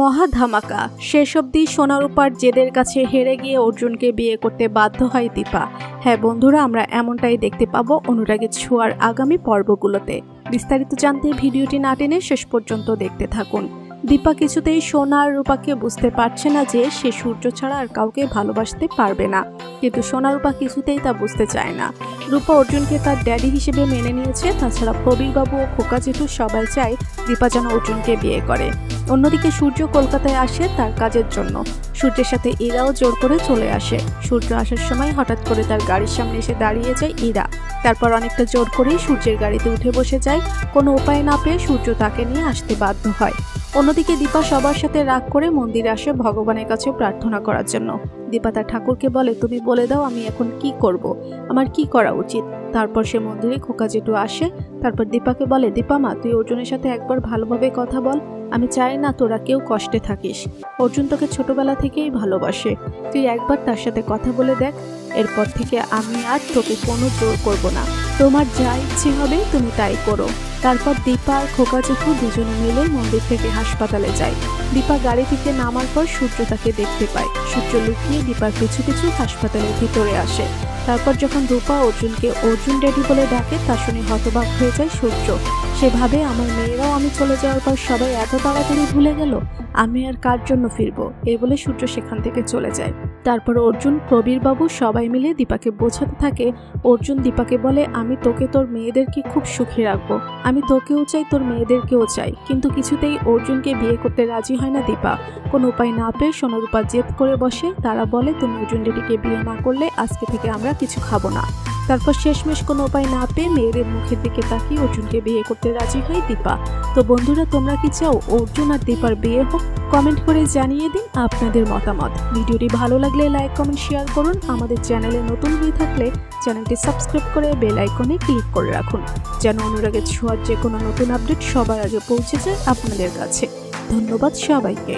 মহা ধামাকা। শেষ অবধি সোনারূপার জেদের কাছে হেরে গিয়ে অর্জুনকে বিয়ে করতে বাধ্য হয় দীপা। হ্যাঁ বন্ধুরা, আমরা এমনটাই দেখতে পাবো অনুরাগের ছোঁয়ার আগামী পর্বগুলোতে। বিস্তারিত জানতে ভিডিওটি না টেনে শেষ পর্যন্ত দেখতে থাকুন। দীপা কিছুতেই সোনা আর রূপাকে বুঝতে পারছে না যে সে সূর্য ছাড়া আর কাউকে ভালোবাসতে পারবে না, কিন্তু সোনারূপা কিছুতেই তা বুঝতে চায় না। রূপা অর্জুনকে তার ড্যাডি হিসেবে মেনে নিয়েছে, তাছাড়া প্রবীরবাবু ও খোকা জেঠু সবাই চায় দীপা যেন অর্জুনকে বিয়ে করে। অন্যদিকে সূর্য কলকাতায় আসে তার কাজের জন্য। সূর্যের সাথে ইরাও জোর করে চলে আসে। সূর্য আসার সময় হঠাৎ করে তার গাড়ির সামনে এসে দাঁড়িয়ে যায় ইরা। তারপর অনেকটা জোর করেই সূর্যের গাড়িতে উঠে বসে যায়। কোনো উপায় না পেয়ে সূর্য তাকে নিয়ে আসতে বাধ্য হয়। অন্যদিকে দীপা সবার সাথে রাগ করে মন্দিরে আসে ভগবানের কাছে প্রার্থনা করার জন্য। দীপা তার ঠাকুরকে বলে, তুমি বলে দাও আমি এখন কি করব, আমার কি করা উচিত। তারপর সে মন্দিরে খোকা জেঠু আসে। তারপর দীপাকে বলে, দীপা মা, তুই অর্জুনের সাথে একবার ভালোভাবে কথা বল। আমি চাই না তোরা কেউ কষ্টে থাকিস। অর্জুন তোকে ছোটবেলা থেকেই ভালোবাসে, তুই একবার তার সাথে কথা বলে দেখ। এরপর থেকে আমি আর তোকে কোনো জোর করব না, তোমার যা ইচ্ছে হবে তুমি তাই করো। তারপর দীপা আর খোকা জেঠু দুজনে মিলে মন্দির থেকে হাসপাতালে যায়। দীপা গাড়ি থেকে নামার পর সূর্য তাকে দেখতে পায়। সূর্য লুকিয়ে দীপার পিছু পিছু হাসপাতালের ভিতরে আসে। তারপর যখন রূপা অর্জুনকে অর্জুন ড্যাডি বলে ডাকে তা শুনে হতবাক হয়ে যায় সূর্য। সেভাবে আমার মেয়েরাও আমি চলে যাওয়ার পর সবাই এত তাড়াতাড়ি ভুলে গেল, আমি আর কার জন্য ফিরবো, এই বলে সূর্য সেখান থেকে চলে যায়। তারপর অর্জুন, প্রবীরবাবু সবাই মিলে দীপাকে বোঝাতে থাকে। অর্জুন দীপাকে বলে, আমি তোকে তোর মেয়েদেরকে খুব সুখে রাখবো, আমি তোকেও চাই তোর মেয়েদেরকেও চাই। কিন্তু কিছুতেই অর্জুনকে বিয়ে করতে রাজি হয় না দীপা। কোনো উপায় না পেয়ে সোনারূপা জেদ করে বসে। তারা বলে, তুমি অর্জুন ড্যাডিকে বিয়ে না করলে আজকে থেকে আমরা কিছু খাবো না। তারপর শেষমেশ কোনো উপায় না পেয়ে মেয়েদের মুখের দিকে তাকিয়ে অর্জুনকে বিয়ে করতে রাজি হয় দীপা। তো বন্ধুরা, তোমরা কি চাও অর্জুন আর দীপার বিয়ে হোক? কমেন্ট করে জানিয়ে দিন আপনাদের মতামত। ভিডিওটি ভালো লাগলে লাইক কমেন্ট শেয়ার করুন। আমাদের চ্যানেলে নতুন হয়ে থাকলে চ্যানেলটি সাবস্ক্রাইব করে বেল আইকনে ক্লিক করে রাখুন, যেন অনুরাগের ছোঁয়ার যে কোনো নতুন আপডেট সবার আগে পৌঁছে যায় আপনাদের কাছে। ধন্যবাদ সবাইকে।